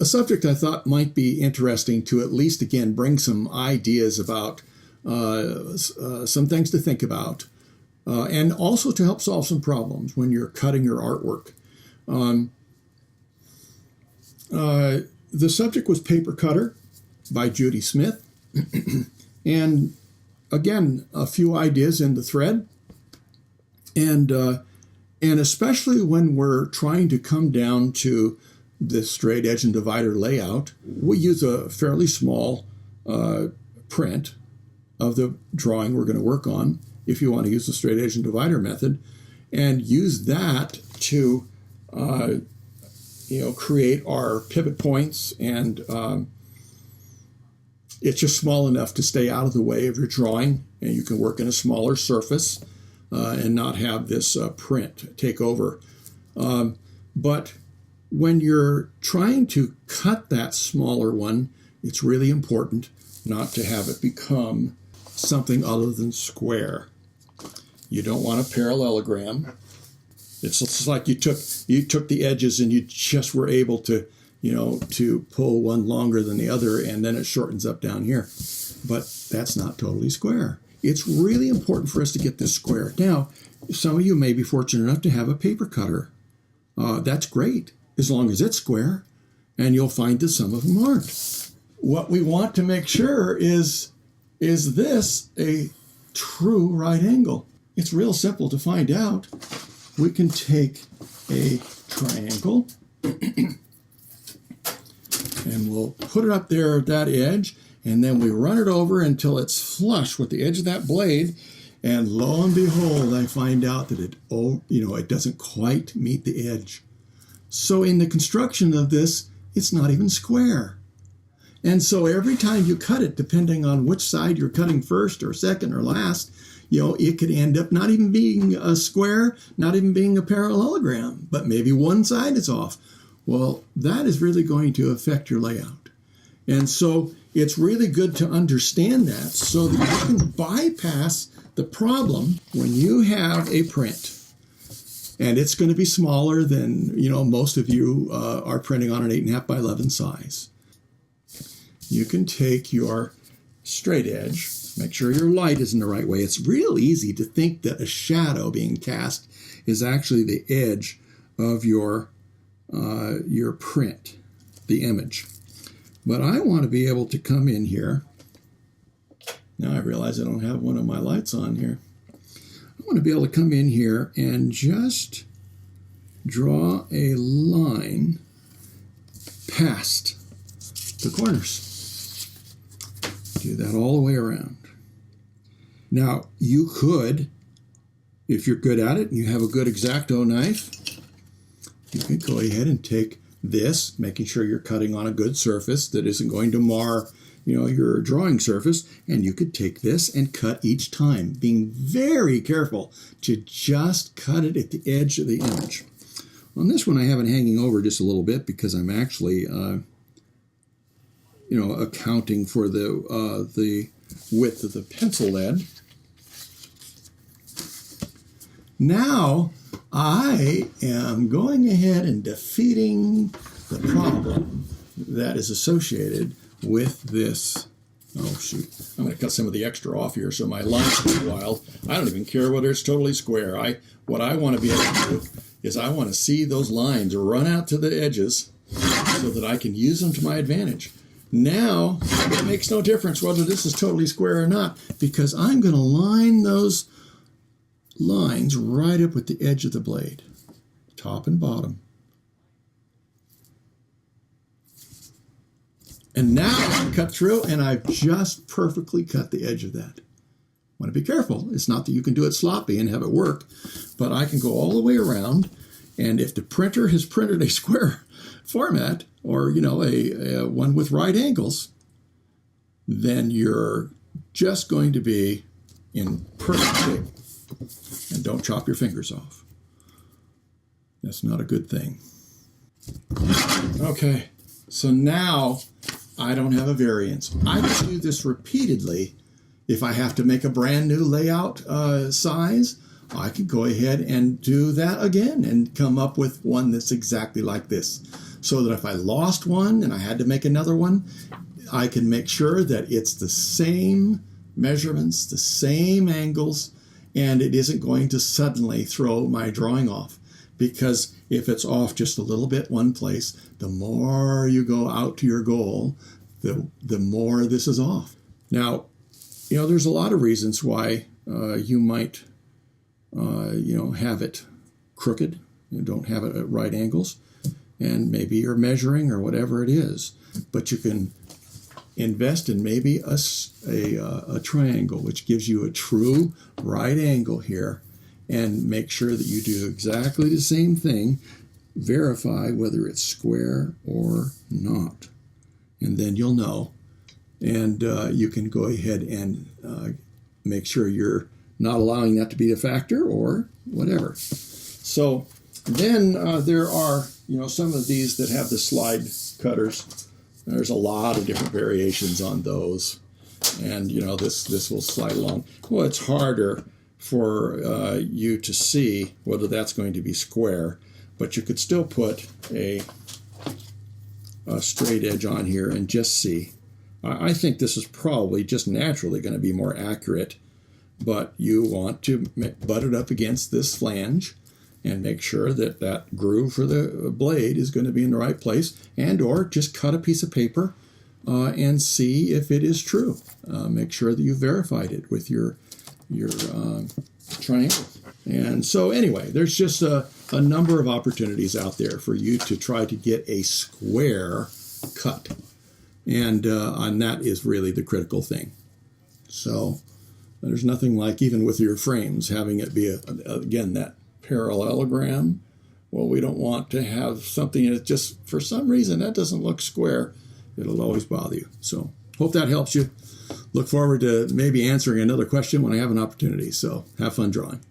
subject I thought might be interesting to at least, again, bring some ideas about some things to think about, and also to help solve some problems when you're cutting your artwork. The subject was Paper Cutter by Judy Smith. And again, a few ideas in the thread. And especially when we're trying to come down to the straight edge and divider layout, we use a fairly small print of the drawing we're going to work on, if you want to use the straight edge and divider method, and use that to create our pivot points. And it's just small enough to stay out of the way of your drawing, and you can work in a smaller surface and not have this print take over. But when you're trying to cut that smaller one, it's really important not to have it become something other than square. You don't want a parallelogram. It's just like you took the edges and you just were able to pull one longer than the other, and then it shortens up down here. But that's not totally square. It's really important for us to get this square. Now, some of you may be fortunate enough to have a paper cutter. That's great, as long as it's square, and you'll find that some of them aren't. What we want to make sure is this a true right angle? It's real simple to find out. We can take a triangle and we'll put it up there at that edge, and then we run it over until it's flush with the edge of that blade, and lo and behold, I find out that it doesn't quite meet the edge. So in the construction of this, it's not even square. And so every time you cut it, depending on which side you're cutting first or second or last, it could end up not even being a square, not even being a parallelogram, but maybe one side is off. Well, that is really going to affect your layout. And so it's really good to understand that so that you can bypass the problem when you have a print. And it's going to be smaller than, most of you are printing on an 8.5 by 11 size. You can take your straight edge, make sure your light is in the right way. It's real easy to think that a shadow being cast is actually the edge of your print, the image. But I want to be able to come in here. Now I realize I don't have one of my lights on here. I want to be able to come in here and just draw a line past the corners. Do that all the way around. Now, you could, if you're good at it and you have a good X-Acto knife, you can go ahead and take this, making sure you're cutting on a good surface that isn't going to mar, your drawing surface, and you could take this and cut each time, being very careful to just cut it at the edge of the image. On this one, I have it hanging over just a little bit because I'm actually accounting for the width of the pencil lead. Now, I am going ahead and defeating the problem that is associated with this. Oh, shoot. I'm going to cut some of the extra off here so my line's a little wild. I don't even care whether it's totally square. What I want to be able to do is I want to see those lines run out to the edges so that I can use them to my advantage. Now, it makes no difference whether this is totally square or not, because I'm going to line those lines right up with the edge of the blade, top and bottom. And now I can cut through, and I've just perfectly cut the edge of that. I want to be careful. It's not that you can do it sloppy and have it work, but I can go all the way around, and if the printer has printed a square format, or a one with right angles, then you're just going to be in perfect shape. And don't chop your fingers off. That's not a good thing. Okay, so now I don't have a variance. I can do this repeatedly. If I have to make a brand new layout size, I can go ahead and do that again and come up with one that's exactly like this. so that if I lost one and I had to make another one, I can make sure that it's the same measurements, the same angles, and it isn't going to suddenly throw my drawing off. Because if it's off just a little bit one place, the more you go out to your goal, the more this is off. Now, there's a lot of reasons why you might, have it crooked. You don't have it at right angles, and maybe you're measuring or whatever it is. But you can invest in maybe a triangle, which gives you a true right angle here, and make sure that you do exactly the same thing. Verify whether it's square or not, and then you'll know. And you can go ahead and make sure you're not allowing that to be a factor or whatever. So then there are, some of these that have the slide cutters. There's a lot of different variations on those. And, this will slide along. Well, it's harder for you to see whether that's going to be square, but you could still put a straight edge on here and just see. I think this is probably just naturally going to be more accurate, but you want to butt it up against this flange and make sure that that groove for the blade is going to be in the right place, and or just cut a piece of paper and see if it is true. Make sure that you verified it with your triangle. And so anyway, there's just a number of opportunities out there for you to try to get a square cut. And that is really the critical thing. So there's nothing like, even with your frames, having it be, again, that parallelogram. Well, we don't want to have something that just, for some reason, that doesn't look square. It'll always bother you. So hope that helps you. Look forward to maybe answering another question when I have an opportunity. So have fun drawing.